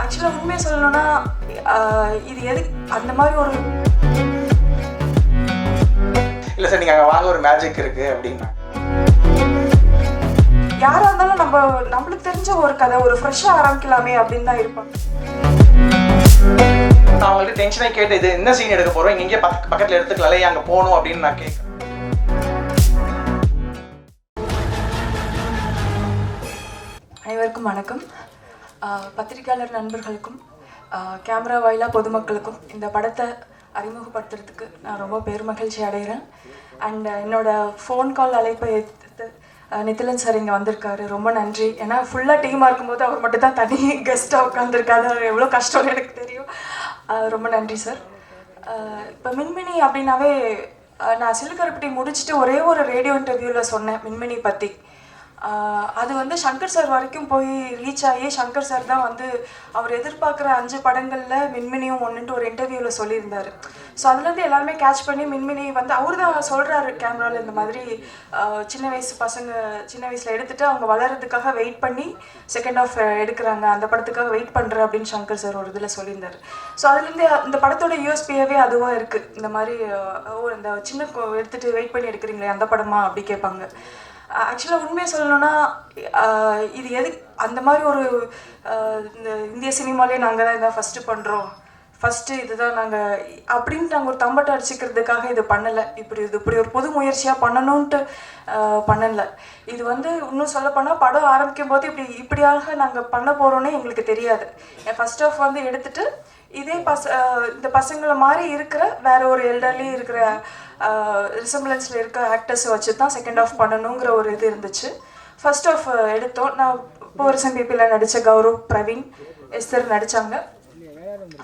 ஆக்சுவலாக உண்மையை சொல்லணும்னா இது எது அந்த மாதிரி ஒரு இல்லை சார், நீங்கள் அங்கே வாங்க ஒரு மேஜிக் இருக்குது அப்படின்னா யாராக இருந்தாலும் நம்மளுக்கு தெரிஞ்ச ஒரு கதை ஒரு ஃப்ரெஷ்ஷாக ஆரம்பிக்கலாமே அப்படின்னு தான் இருப்பாங்க. நான் அவங்கள்ட்ட டென்ஷனாக கேட்டு இது என்ன சீன் எடுக்க போகிறோம், இங்கே பக்கத்தில் எடுத்துக்கலாம்ல, அங்கே போகணும் அப்படின்னு நான் கேட்குறேன். அனைவருக்கும் வணக்கம். பத்திரிகையாளர் நண்பர்களுக்கும் கேமரா வாயிலாக பொதுமக்களுக்கும் இந்த படத்தை அறிமுகப்படுத்துறதுக்கு நான் ரொம்ப பெருமகிழ்ச்சி அடைகிறேன். அண்ட் என்னோடய ஃபோன் கால் அழைப்பை எடுத்து நிதிலன் சார் இங்கே வந்திருக்காரு, ரொம்ப நன்றி. ஏன்னா ஃபுல்லாக டீமாக இருக்கும்போது அவர் மட்டும் தான் தனி கெஸ்ட்டாக உட்காந்துருக்காரு, அது எவ்வளோ கஷ்டம்னு எனக்கு தெரியும். ரொம்ப நன்றி சார். இப்போ மின்மினி அப்படின்னாவே நான் சிலுக்கருப்பட்டி முடிச்சுட்டு ஒரே ஒரு ரேடியோ இன்டர்வியூவில் சொன்னேன் மின்மினி பற்றி. அது வந்து சங்கர் சார் வரைக்கும் போய் ரீச் ஆகி சங்கர் சார் தான் வந்து அவர் எதிர்பார்க்குற 5 படங்களில் மின்மினியும் ஒன்றுன்ட்டு ஒரு இன்டர்வியூவில் சொல்லியிருந்தார். ஸோ அதுலேருந்து எல்லாருமே கேட்ச் பண்ணி மின்மினி வந்து அவர் தான் சொல்கிறாரு கேமராவில், இந்த மாதிரி சின்ன வயசு பசங்க சின்ன வயசில் எடுத்துகிட்டு அவங்க வளர்கிறதுக்காக வெயிட் பண்ணி செகண்ட் ஆஃப் எடுக்கிறாங்க, அந்த படத்துக்காக வெயிட் பண்ணுறேன் அப்படின்னு சங்கர் சார் ஒரு இதில் சொல்லியிருந்தார். ஸோ அதுலேருந்து இந்த படத்தோட யூஎஸ்பியாவே அதுவாக இருக்குது. இந்த மாதிரி இந்த சின்ன எடுத்துகிட்டு வெயிட் பண்ணி எடுக்கிறீங்களே அந்த படமா அப்படி கேட்பாங்க. ஆக்சுவலாக உண்மையை சொல்லணும்னா இது எது அந்த மாதிரி ஒரு இந்த இந்திய சினிமாலே நாங்கள் தான் இதான் ஃபஸ்ட்டு பண்ணுறோம், ஃபஸ்ட்டு இதுதான் நாங்கள் அப்படின்ட்டு நாங்கள் ஒரு தம்பட்டை அடிச்சிக்கிறதுக்காக இது பண்ணலை. இப்படி ஒரு புது முயற்சியாக பண்ணணுன்ட்டு பண்ணலை. இது வந்து இன்னும் சொல்லப்போனால் படம் ஆரம்பிக்கும் போது இப்படியாக நாங்கள் பண்ண போகிறோன்னே எங்களுக்கு தெரியாது. ஃபஸ்ட் ஆஃப் வந்து எடுத்துகிட்டு இதே இந்த பசங்களை மாதிரி இருக்கிற வேற ஒரு எல்டர்லி இருக்கிற ரிசம்பிளன்ஸில் இருக்க ஆக்டர்ஸை வச்சு தான் செகண்ட் ஆஃப் பண்ணணுங்கிற ஒரு இது இருந்துச்சு. ஃபர்ஸ்ட் ஆஃப் எடுத்தோம். நான் போரசன் பிபியில் நடித்த கௌரவ், பிரவீன், எஸ்தர் நடித்தாங்க.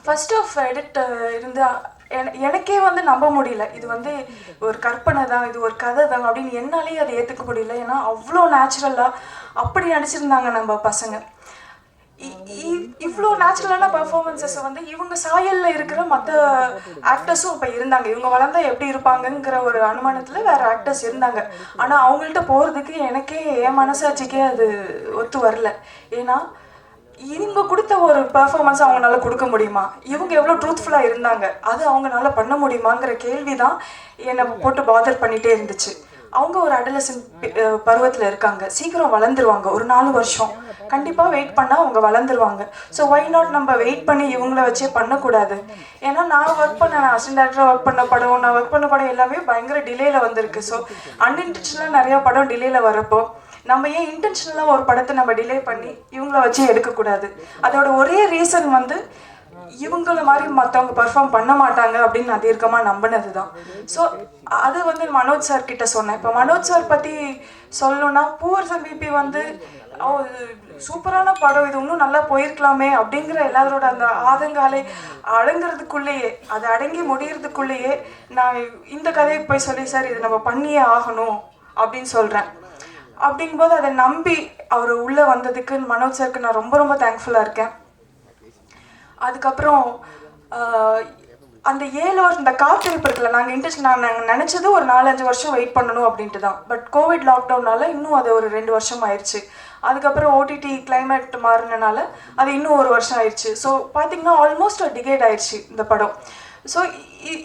ஃபர்ஸ்ட் ஆஃப் எடிட் இருந்து எனக்கே வந்து நம்ப முடியல, இது வந்து ஒரு கற்பனை தான், இது ஒரு கதை தான் அப்படின்னு என்னாலேயே அதை ஏற்றுக்க முடியல. ஏன்னா அவ்வளோ நேச்சுரலாக அப்படி நடிச்சிருந்தாங்க நம்ம பசங்க. இவ்வளோ நேச்சுரலான பர்ஃபார்மன்ஸஸ் வந்து இவங்க சாயலில் இருக்கிற மற்ற ஆக்டர்ஸும் இப்போ இருந்தாங்க. இவங்க வளர்ந்தா எப்படி இருப்பாங்கங்கிற ஒரு அனுமானத்தில் வேறு ஆக்டர்ஸ் இருந்தாங்க. ஆனால் அவங்கள்ட்ட போகிறதுக்கு எனக்கே என் மனசாட்சிக்கே அது ஒத்து வரல. ஏன்னா இவங்க கொடுத்த ஒரு பர்ஃபார்மன்ஸ் அவங்களால கொடுக்க முடியுமா, இவங்க எவ்வளோ ட்ரூத்ஃபுல்லாக இருந்தாங்க, அது அவங்களால பண்ண முடியுமாங்கிற கேள்வி தான் என்னை போட்டு பாதர் பண்ணிகிட்டே இருந்துச்சு. அவங்க ஒரு அடலசன் பருவத்தில் இருக்காங்க, சீக்கிரம் வளர்ந்துருவாங்க, ஒரு 4 வருஷம் கண்டிப்பாக வெயிட் பண்ணால் அவங்க வளர்ந்துருவாங்க. ஸோ ஒய் நாட் நம்ம வெயிட் பண்ணி இவங்கள வச்சே பண்ணக்கூடாது. ஏன்னா நான் அசிஸ்டன்ட் டேரக்டராக ஒர்க் பண்ண படம், நான் ஒர்க் பண்ண படம் எல்லாமே பயங்கர டிலேயில் வந்திருக்கு. ஸோ அன்இன்டென்ஷனலாக நிறையா படம் டிலேயில் வரப்போ நம்ம ஏன் இன்டென்ஷனலாக ஒரு படத்தை நம்ம டிலே பண்ணி இவங்கள வச்சு எடுக்கக்கூடாது. அதோட ஒரே ரீசன் வந்து இவங்கள மாதிரி மற்றவங்க பர்ஃபார்ம் பண்ண மாட்டாங்க அப்படின்னு நான் தீர்க்கமாக நம்பினது தான். ஸோ அது வந்து மனோஜ் சார் கிட்ட சொன்னேன். இப்போ மனோஜ் சார் பற்றி சொல்லணும்னா பூவரசன் பிபி வந்து சூப்பரான படம், இது இன்னும் நல்லா போயிருக்கலாமே அப்படிங்கிற எல்லாரோட அந்த ஆதங்காலை அடங்கிறதுக்குள்ளேயே, அது அடங்கி முடிகிறதுக்குள்ளேயே நான் இந்த கதையை போய் சொல்லி சார் இது நம்ம பண்ணியே ஆகணும் அப்படின்னு சொல்கிறேன். அப்படிங்கும்போது அதை நம்பி அவர் உள்ளே வந்ததுக்கு மனோஜ் சாருக்கு நான் ரொம்ப ரொம்ப தேங்க்ஃபுல்லாக இருக்கேன். அதுக்கப்புறம் அந்த 7 வருஷம் இந்த காத்திருப்பு இருக்குல்ல, நாங்கள் நினச்சது ஒரு 4-5 வருஷம் வெயிட் பண்ணணும் அப்படின்ட்டு தான். பட் கோவிட் லாக்டவுனால் இன்னும் அது ஒரு 2 வருஷம் ஆயிடுச்சு. அதுக்கப்புறம் ஓடிடி கிளைமேட் மாறினால அது இன்னும் 1 வருஷம் ஆயிடுச்சு. ஸோ பார்த்திங்கன்னா ஆல்மோஸ்ட் ஒரு டிகேட் ஆயிடுச்சு இந்த படம். ஸோ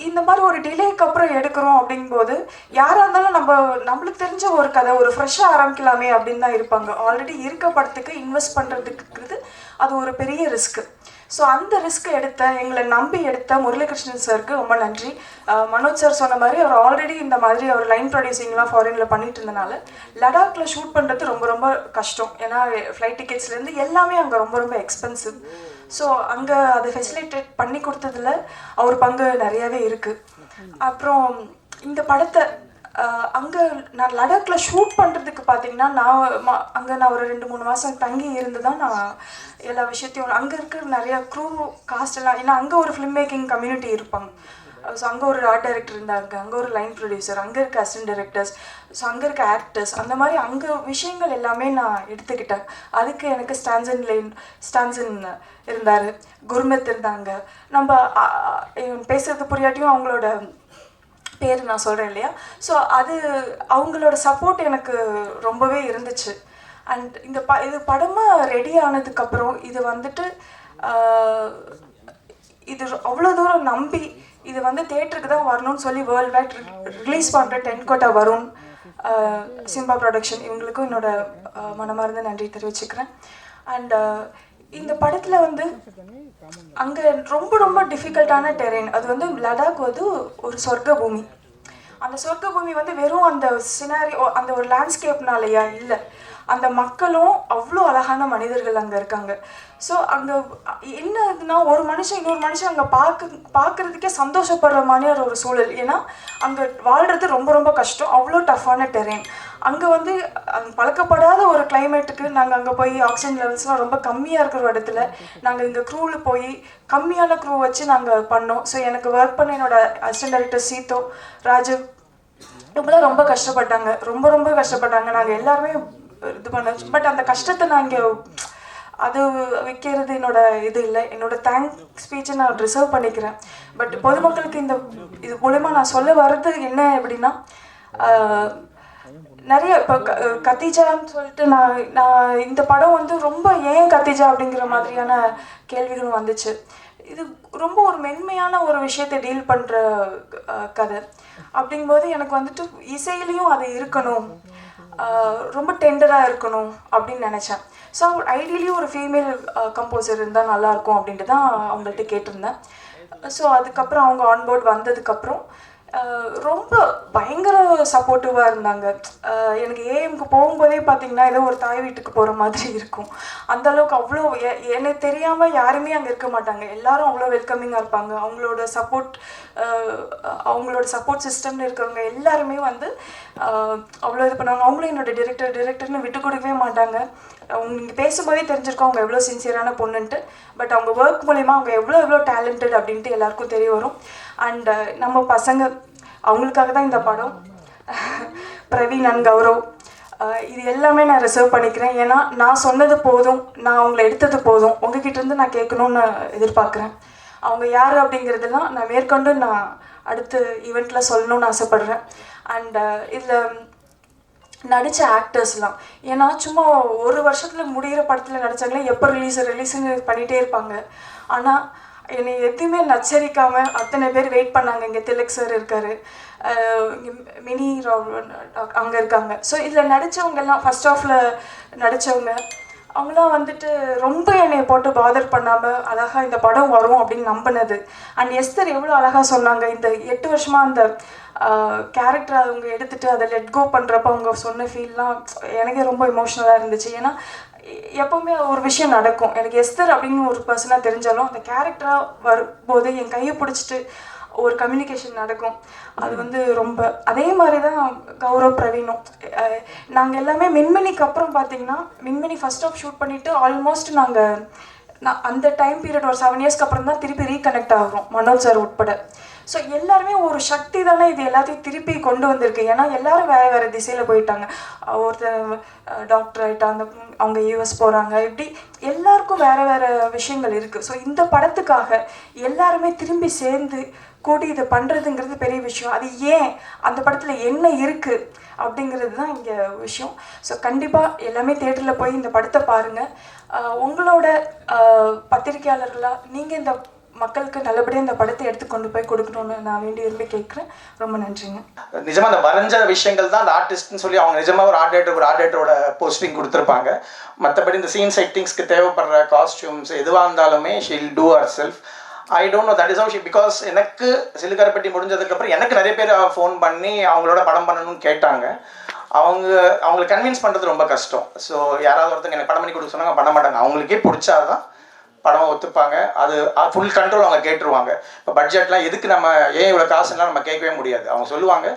இந்த மாதிரி ஒரு டிலேக்கு அப்புறம் எடுக்கிறோம் அப்படிங்கும்போது யாராக இருந்தாலும் நம்மளுக்கு தெரிஞ்ச ஒரு கதை ஒரு ஃப்ரெஷ்ஷாக ஆரம்பிக்கலாமே அப்படின்னு தான் இருப்பாங்க. ஆல்ரெடி இருக்க படத்துக்கு இன்வெஸ்ட் பண்ணுறதுக்குறது அது ஒரு பெரிய ரிஸ்க்கு. ஸோ அந்த ரிஸ்க் எங்களை நம்பி எடுத்த முரளிகிருஷ்ணன் சாருக்கு ரொம்ப நன்றி. மனோஜ் சார் சொன்ன மாதிரி அவர் ஆல்ரெடி இந்த மாதிரி அவர் லைன் ப்ரொடியூசிங்லாம் ஃபாரினில் பண்ணிட்டு இருந்தனால லடாக்கில் ஷூட் பண்ணுறது ரொம்ப ரொம்ப கஷ்டம். ஏன்னா ஃப்ளைட் டிக்கெட்ஸ்லேருந்து எல்லாமே அங்கே ரொம்ப ரொம்ப எக்ஸ்பென்சிவ். ஸோ அங்கே அதை ஃபெசிலிட்டேட் பண்ணி கொடுத்ததில் அவர் பங்கு நிறையாவே இருக்குது. அப்புறம் இந்த படத்தை அங்கே நான் லடாக்கில் ஷூட் பண்ணுறதுக்கு பார்த்தீங்கன்னா நான் ஒரு 2-3 மாதம் தங்கி இருந்து தான் நான் எல்லா விஷயத்தையும் அங்கே இருக்கிற நிறையா க்ரூ காஸ்ட் எல்லாம், ஏன்னா அங்கே ஒரு ஃபிலிம் மேக்கிங் கம்யூனிட்டி இருப்பாங்க. ஸோ அங்கே ஒரு ஆர்ட் டைரக்டர் இருந்தாங்க, அங்கே ஒரு லைன் ப்ரொடியூசர், அங்கே இருக்க அசிஸ்டன்ட் டைரக்டர்ஸ், ஸோ அங்கே இருக்க ஆக்டர்ஸ், அந்த மாதிரி அங்கே விஷயங்கள் எல்லாமே நான் எடுத்துக்கிட்டேன். அதுக்கு எனக்கு ஸ்டான்சன் இருந்தார், குர்மித் இருந்தாங்க. நம்ம பேசுகிறது புரியாட்டியும் அவங்களோட பேர் நான் சொல்கிறேன் இல்லையா, ஸோ அது அவங்களோட சப்போர்ட் எனக்கு ரொம்பவே இருந்துச்சு. அண்ட் இது படமாக ரெடி ஆனதுக்கப்புறம் இது வந்துட்டு இது அவ்வளோ தூரம் நம்பி இது வந்து தேட்டருக்கு தான் வரணும்னு சொல்லி வேர்ல்ட் வைட் ரிலீஸ் பண்ணுற டென்கோட்டா வருண், சிம்பா ப்ரொடக்ஷன் இவங்களுக்கும் என்னோட மனமார்ந்த நன்றி தெரிவிச்சுக்கிறேன். அண்ட் இந்த படத்தில் வந்து அங்கே ரொம்ப ரொம்ப டிஃபிகல்ட்டான டெரெயின், அது வந்து லடாக் வந்து ஒரு சொர்க்க பூமி. அந்த சொர்க்க பூமி வந்து வெறும் அந்த சினாரியோ அந்த ஒரு லேண்ட்ஸ்கேப்னாலையா இல்லை, அந்த மக்களும் அவ்வளோ அழகான மனிதர்கள் அங்கே இருக்காங்க. ஸோ அங்கே என்ன இதுனா ஒரு மனுஷன் இன்னொரு மனுஷன் அங்கே பார்க்குறதுக்கே சந்தோஷப்படுற மாதிரியான ஒரு சூழல். ஏன்னா அங்கே வாழ்கிறது ரொம்ப ரொம்ப கஷ்டம், அவ்வளோ டஃப்பான டெரெயின். அங்கே வந்து பழக்கப்படாத ஒரு கிளைமேட்டுக்கு நாங்கள் அங்கே போய் ஆக்சிஜன் லெவல்ஸ்லாம் ரொம்ப கம்மியாக இருக்கிற இடத்துல நாங்கள் இங்கே க்ரூவில் போய் கம்மியான க்ரூ வச்சு நாங்கள் பண்ணோம். ஸோ எனக்கு ஒர்க் பண்ண என்னோட அசிஸ்டன்ட் டைரக்டர் சீதோ, ராஜீவ் இவங்களாம் ரொம்ப கஷ்டப்பட்டாங்க, ரொம்ப ரொம்ப கஷ்டப்பட்டாங்க. நாங்கள் எல்லாருமே இது பண்ணோம். பட் அந்த கஷ்டத்தை நான் இங்கே அது வைக்கிறது என்னோட இது இல்லை. என்னோட தேங்க் ஸ்பீச்சை நான் ரிசர்வ் பண்ணிக்கிறேன். பட் பொதுமக்களுக்கு இந்த இது மூலமா நான் சொல்ல வர்றது என்ன அப்படின்னா, நிறைய இப்போ கத்திஜான்னு சொல்லிட்டு நான் இந்த படம் வந்து ரொம்ப ஏன் கத்திஜா அப்படிங்கிற மாதிரியான கேள்விகளும் வந்துச்சு. இது ரொம்ப ஒரு மென்மையான ஒரு விஷயத்தை டீல் பண்ணுற கதை. அப்படிங்கும்போது எனக்கு வந்துட்டு இசையிலையும் அது இருக்கணும், ரொம்ப டெண்டராக இருக்கணும் அப்படின்னு நினச்சேன். ஸோ ஐடியலி ஒரு ஃபீமேல் கம்போசர் இருந்தால் நல்லாயிருக்கும் அப்படின்ட்டு தான் அவங்கள்ட்ட கேட்டிருந்தேன். ஸோ அதுக்கப்புறம் அவங்க ஆன்போர்ட் வந்ததுக்கப்புறம் ரொம்ப பயங்கர சப்போர்ட்டிவாக இருந்தாங்க. எனக்கு ஏஎம்க்கு போகும்போதே பார்த்திங்கன்னா ஏதோ ஒரு தாய் வீட்டுக்கு போகிற மாதிரி இருக்கும். அந்தளவுக்கு அவ்வளோ எனக்கு தெரியாமல் யாருமே அங்கே இருக்க மாட்டாங்க. எல்லாரும் அவ்வளோ வெல்கமிங்காக இருப்பாங்க. அவங்களோட சப்போர்ட் சிஸ்டம்னு இருக்கிறவங்க எல்லாருமே வந்து அவ்வளோ இது பண்ணுவாங்க. அவங்களும் என்னோட டிரெக்டர்னு விட்டு கொடுக்கவே மாட்டாங்க. அவங்க நீங்கள் பேசும்போதே தெரிஞ்சிருக்கோம் அவங்க எவ்வளோ சின்சியரான பொண்ணுன்ட்டு. பட் அவங்க ஒர்க் மூலிமா அவங்க எவ்வளோ டேலண்டட் அப்படின்ட்டு எல்லாருக்கும் தெரிய வரும். அண்ட் நம்ம பசங்க அவங்களுக்காக தான் இந்த படம். பிரவீன் அண்ட் கௌரவ் இது எல்லாமே நான் ரிசர்வ் பண்ணிக்கிறேன். ஏன்னா நான் சொன்னது போதும், நான் அவங்கள எடுத்தது போதும், உங்ககிட்டேருந்து நான் கேட்கணுன்னு எதிர்பார்க்குறேன். அவங்க யார் அப்படிங்கிறதெல்லாம் நான் மேற்கொண்டு நான் அடுத்த ஈவெண்ட்டில் சொல்லணும்னு ஆசைப்பட்றேன். அண்ட் இதில் நடித்த ஆக்டர்ஸ்லாம், ஏன்னா சும்மா ஒரு வருஷத்தில் முடிகிற படத்தில் நடித்தாங்களே எப்போ ரிலீஸுன்னு பண்ணிகிட்டே இருப்பாங்க. ஆனால் என்னை எதுவுமே நச்சரிக்காமல் அத்தனை பேர் வெயிட் பண்ணாங்க. இங்கே திலக் சார் இருக்கார், இங்கே மினி அங்கே இருக்காங்க. ஸோ இதில் நடித்தவங்கெல்லாம் ஃபஸ்ட் ஆஃபில் நடித்தவங்க அவங்களாம் வந்துட்டு ரொம்ப என்னை போட்டு பாதர் பண்ணாமல் அழகாக இந்த படம் வரும் அப்படின்னு நம்பினது. அண்ட் எஸ்தர் எவ்வளோ அழகாக சொன்னாங்க. இந்த 8 வருஷமாக அந்த கேரக்டரை அவங்க எடுத்துகிட்டு அதை லெட் கோ பண்ணுறப்ப அவங்க சொன்ன ஃபீல்லாம் எனக்கே ரொம்ப இமோஷ்னலாக இருந்துச்சு. ஏன்னா எப்போவுமே ஒரு விஷயம் நடக்கும். எனக்கு எஸ்தர் அப்படின்னு ஒரு பர்சனாக தெரிஞ்சாலும் அந்த கேரக்டராக வரும்போது என் கையை பிடிச்சிட்டு ஒரு கம்யூனிகேஷன் நடக்கும். அது வந்து ரொம்ப அதே மாதிரி தான் கௌரவ் பிரவீனும். நாங்கள் எல்லாமே மின்மினிக்கு அப்புறம் பார்த்திங்கன்னா மின்மினி ஃபஸ்ட் ஆஃப் ஷூட் பண்ணிவிட்டு ஆல்மோஸ்ட் நான் அந்த டைம் பீரியட் ஒரு 7 இயர்ஸ்க்கு அப்புறம் தான் திருப்பி ரீகனெக்ட் ஆகிறோம், மனோஜ் சார் உட்பட. ஸோ எல்லாருமே ஒரு சக்தி தானே இது எல்லாத்தையும் திருப்பி கொண்டு வந்திருக்கு. ஏன்னா எல்லாரும் வேறு வேறு திசையில் போயிட்டாங்க. ஒருத்தர் டாக்டர் ஆகிட்டாங்க, அவங்க யூஎஸ் போகிறாங்க, இப்படி எல்லாருக்கும் வேறு வேறு விஷயங்கள் இருக்குது. ஸோ இந்த படத்துக்காக எல்லாருமே திரும்பி சேர்ந்து கூடி இதை பண்ணுறதுங்கிறது பெரிய விஷயம். அது ஏன் அந்த படத்தில் என்ன இருக்குது அப்படிங்கிறது தான் இங்கே விஷயம். ஸோ கண்டிப்பாக எல்லாமே தியேட்டரில் போய் இந்த படத்தை பாருங்கள். உங்களோட பத்திரிகையாளர்களாக நீங்கள் இந்த மக்களுக்கு நல்லபடியாக இந்த படத்தை எடுத்து கொண்டு போய் கொடுக்கணும்னு நான் வேண்டி விரும்பி கேட்குறேன். ரொம்ப நன்றிங்க. நிஜமாக அந்த வரைஞ்ச விஷயங்கள் தான் அந்த ஆர்டிஸ்ட்னு சொல்லி அவங்க நிஜமாக ஒரு ஆர்டேட்டரோட போஸ்டிங் கொடுத்துருப்பாங்க. மற்றபடி இந்த சீன் செட்டிங்ஸ்க்கு தேவைப்படுற காஸ்டியூம்ஸ் எதுவாக இருந்தாலுமே she'll do herself. I don't know, that is how she. Because எனக்கு சிலுக்கரைப்பட்டி முடிஞ்சதுக்கப்புறம் எனக்கு நிறைய பேர் ஃபோன் பண்ணி அவங்களோட படம் பண்ணணும்னு கேட்டாங்க. அவங்களை கன்வின்ஸ் பண்ணுறது ரொம்ப கஷ்டம். ஸோ யாராவது ஒருத்தங்க எனக்கு படம் பண்ணி கொடுக்க சொன்னாங்க, பண்ண மாட்டாங்க. அவங்களுக்கே பிடிச்சாதான் படம் ஒத்துப்பாங்க. அது ஃபுல் கண்ட்ரோல் அவங்க கேட்டுருவாங்க. இப்போ பட்ஜெட்லாம் எதுக்கு நம்ம ஏன் இவ்வளோ காசுலாம் நம்ம கேட்கவே முடியாது. அவங்க சொல்லுவாங்க,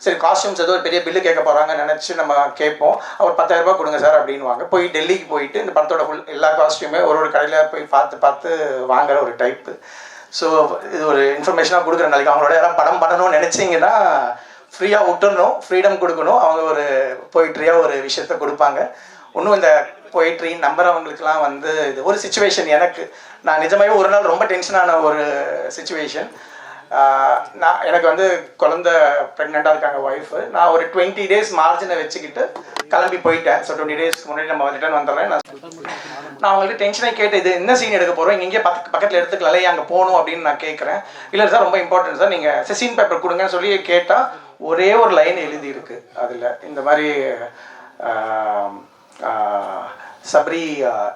சரி காஸ்டியூம்ஸ் ஏதோ ஒரு பெரிய பில்லு கேட்க போகிறாங்க நினச்சி நம்ம கேட்போம். அவர் 10,000 ரூபாய் கொடுங்க சார் அப்படின்வாங்க. போய் டெல்லிக்கு போயிட்டு இந்த படத்தோட ஃபுல் எல்லா காஸ்டியூமே ஒரு கடையில் போய் பார்த்து வாங்குற ஒரு டைப்பு. ஸோ இது ஒரு இன்ஃபர்மேஷனாக கொடுக்குற நாளைக்கு அவங்களோட யாராவது படம் பண்ணணும்னு நினச்சிங்கன்னா ஃப்ரீயாக விட்டுறணும், ஃப்ரீடம் கொடுக்கணும். அவங்க ஒரு போயிட்ரியாக ஒரு விஷயத்த கொடுப்பாங்க. இன்னும் இந்த போயிட்ரி நம்புறவங்களுக்குலாம் இது ஒரு சுச்சுவேஷன். நான் நிஜமாகவே ஒரு நாள் ரொம்ப டென்ஷனான ஒரு சுச்சுவேஷன். நான் எனக்கு வந்து குழந்தை ப்ரெக்னெண்ட்டாக இருக்காங்க ஒய்ஃபு. நான் ஒரு 20 days மார்ஜினை வச்சுக்கிட்டு கிளம்பி போயிட்டேன். ஸோ 20 daysக்கு முன்னாடி நம்ம ரிட்டர்ன் வந்துடுறேன். நான் அவங்கள்ட்ட டென்ஷனாக கேட்டு இது என்ன சீன் எடுக்க போகிறோம், இங்கே பக்கத்தில் எடுத்துக்கலாலே அங்கே போகணும் அப்படின்னு நான் கேட்குறேன். இல்லை சார் ரொம்ப இம்பார்ட்டன்ட் சார், நீங்கள் சீன் பேப்பர் கொடுங்கன்னு சொல்லி கேட்டால் ஒரே ஒரு லைன் எழுதியிருக்கு அதில், இந்த மாதிரி சப்ரி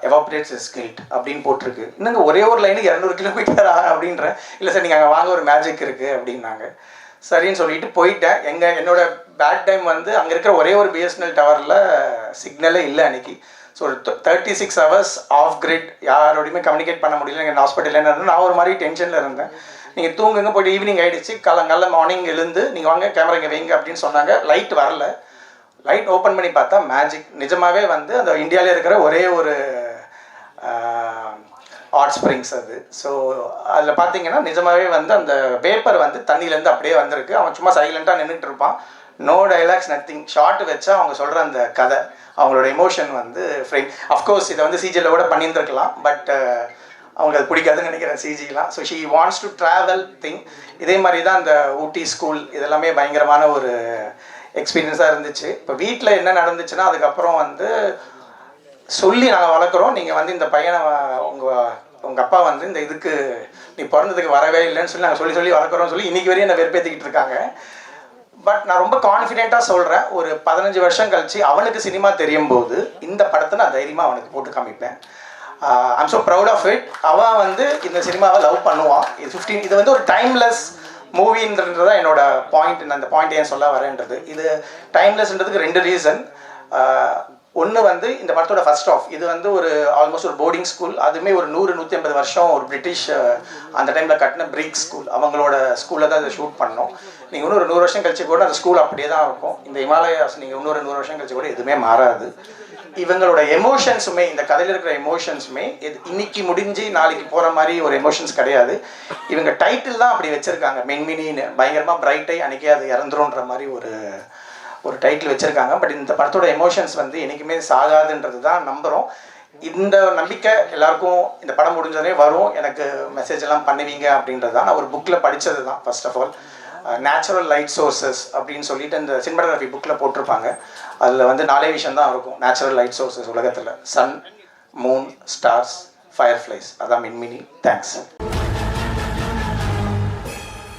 எவாப்ரேட்ஸ் இஸ் கில்ட் அப்படின்னு போட்டிருக்கு. இன்னுங்க ஒரே ஒரு லைனுக்கு 200 கிலோமீட்டர் அப்படின்றேன். இல்லை சார் நீங்கள் அங்கே வாங்க ஒரு மேஜிக் இருக்குது அப்படின்னாங்க. சரின்னு சொல்லிட்டு போயிட்டேன். என்னோட பேட் டைம் வந்து அங்கே இருக்கிற ஒரே ஒரு பிஎஸ்என்எல் டவரில் சிக்னலே இல்லை அன்றைக்கி. ஸோ ஒரு 36 hours ஆஃப் கிரிட், யாரோடையுமே கம்யூனிகேட் பண்ண முடியல. எங்கள் ஹாஸ்பிட்டலில் இருந்து நான் ஒரு மாதிரி டென்ஷனில் இருந்தேன். நீங்கள் தூங்குங்க, போய்ட்டு ஈவினிங் ஆகிடுச்சு, காலங்கால மார்னிங் எழுந்து நீங்கள் வாங்க கேமரா இங்கே வைங்க அப்படின்னு சொன்னாங்க. லைட் வரல. லைட் ஓப்பன் பண்ணி பார்த்தா மேஜிக். நிஜமாகவே வந்து அந்த இந்தியாவிலே இருக்கிற ஒரே ஒரு ஹாட் ஸ்ப்ரிங்ஸ் அது. ஸோ அதில் பார்த்தீங்கன்னா நிஜமாகவே வந்து அந்த பேப்பர் வந்து தண்ணியிலேருந்து அப்படியே வந்திருக்கு. அவன் சும்மா சைலண்ட்டாக நின்றுட்டு இருப்பான். No dialogues, nothing. ஷார்ட் வச்சா அவங்க சொல்கிற அந்த கதை, அவங்களோட எமோஷன் வந்து ஃப்ரேம். அஃப்கோர்ஸ் இதை வந்து சிஜியில் கூட பண்ணியிருந்துருக்கலாம், பட் அவங்களுக்கு அது பிடிக்காதுன்னு நினைக்கிறேன் சிஜிலாம். So she wants to travel thing. இதே மாதிரி தான் அந்த ஊட்டி ஸ்கூல் இதெல்லாமே பயங்கரமான ஒரு எக்ஸ்பீரியன்ஸாக இருந்துச்சு. இப்போ வீட்டில் என்ன நடந்துச்சுன்னா அதுக்கப்புறம் வந்து சொல்லி நாங்கள் வளர்க்குறோம், நீங்கள் வந்து இந்த பையனை உங்கள் அப்பா வந்து இந்த இதுக்கு நீ பிறந்ததுக்கு வரவே இல்லைன்னு சொல்லி நாங்கள் சொல்லி வளர்க்குறோம்னு சொல்லி இன்றைக்கி வரையும் என்னை வெறுப்பேற்றிக்கிட்டு இருக்காங்க. பட் நான் ரொம்ப கான்ஃபிடென்ட்டாக சொல்கிறேன், ஒரு 15 வருஷம் கழிச்சு அவனுக்கு சினிமா தெரியும் போது இந்த படத்தை நான் தைரியமாக அவனுக்கு போட்டு காமிப்பேன். I'm so proud of it. அவன் வந்து இந்த சினிமாவை லவ் பண்ணுவான். இது வந்து ஒரு டைம்லெஸ் மூவின்றது தான் என்னோட பாயிண்ட். நான் அந்த பாயிண்ட் ஏன் சொல்ல வரேன்றது, இது டைம்லெஸ்ன்றதுக்கு 2 ரீசன். ஒன்று வந்து இந்த படத்தோட ஃபர்ஸ்ட் ஆஃப், இது வந்து ஒரு ஆல்மோஸ்ட் ஒரு போர்டிங் ஸ்கூல். அதுவுமே ஒரு 100-150 வருஷம் ஒரு பிரிட்டிஷ் அந்த டைமில் கட்டின பிரீக் ஸ்கூல், அவங்களோட ஸ்கூலில் தான் இதை ஷூட் பண்ணோம். நீங்கள் இன்னும் ஒரு 100 வருஷம் கழிச்சு கூட அந்த ஸ்கூல் அப்படியே தான் இருக்கும். இந்த ஹிமாலயாஸ் நீங்கள் இன்னொரு 100 வருஷம் கழிச்சு கூட எதுவுமே மாறாது. இவங்களோட எமோஷன்ஸுமே, இந்த கதையில் இருக்கிற எமோஷன்ஸுமே இன்னைக்கு முடிஞ்சு நாளைக்கு போகிற மாதிரி ஒரு எமோஷன்ஸ் கிடையாது. இவங்க டைட்டில் தான் அப்படி வச்சுருக்காங்க, மென்மினின்னு. பயங்கரமாக பிரைட்டை அன்றைக்கே அது இறந்துருன்ற மாதிரி ஒரு டைட்டில் வச்சுருக்காங்க. பட் இந்த படத்தோட எமோஷன்ஸ் வந்து என்றைக்குமே சாகாதுன்றது தான் நம்புகிறோம். இந்த நம்பிக்கை எல்லாருக்கும் இந்த படம் முடிஞ்சோடனே வரும், எனக்கு மெசேஜ் எல்லாம் பண்ணுவீங்க அப்படின்றது தான். நான் ஒரு புக்கில் படித்தது தான். First of all natural light sources அப்படின்னு சொல்லிட்டு இந்த சினிமாட்டோகிராஃபி புக்கில் போட்டிருப்பாங்க. அதில் வந்து 4 விஷயம் தான் இருக்கும் நேச்சுரல் லைட் சோர்சஸ் உலகத்தில்: sun, moon, stars, fireflies. அதான் மின்மினி. தேங்க்ஸ்.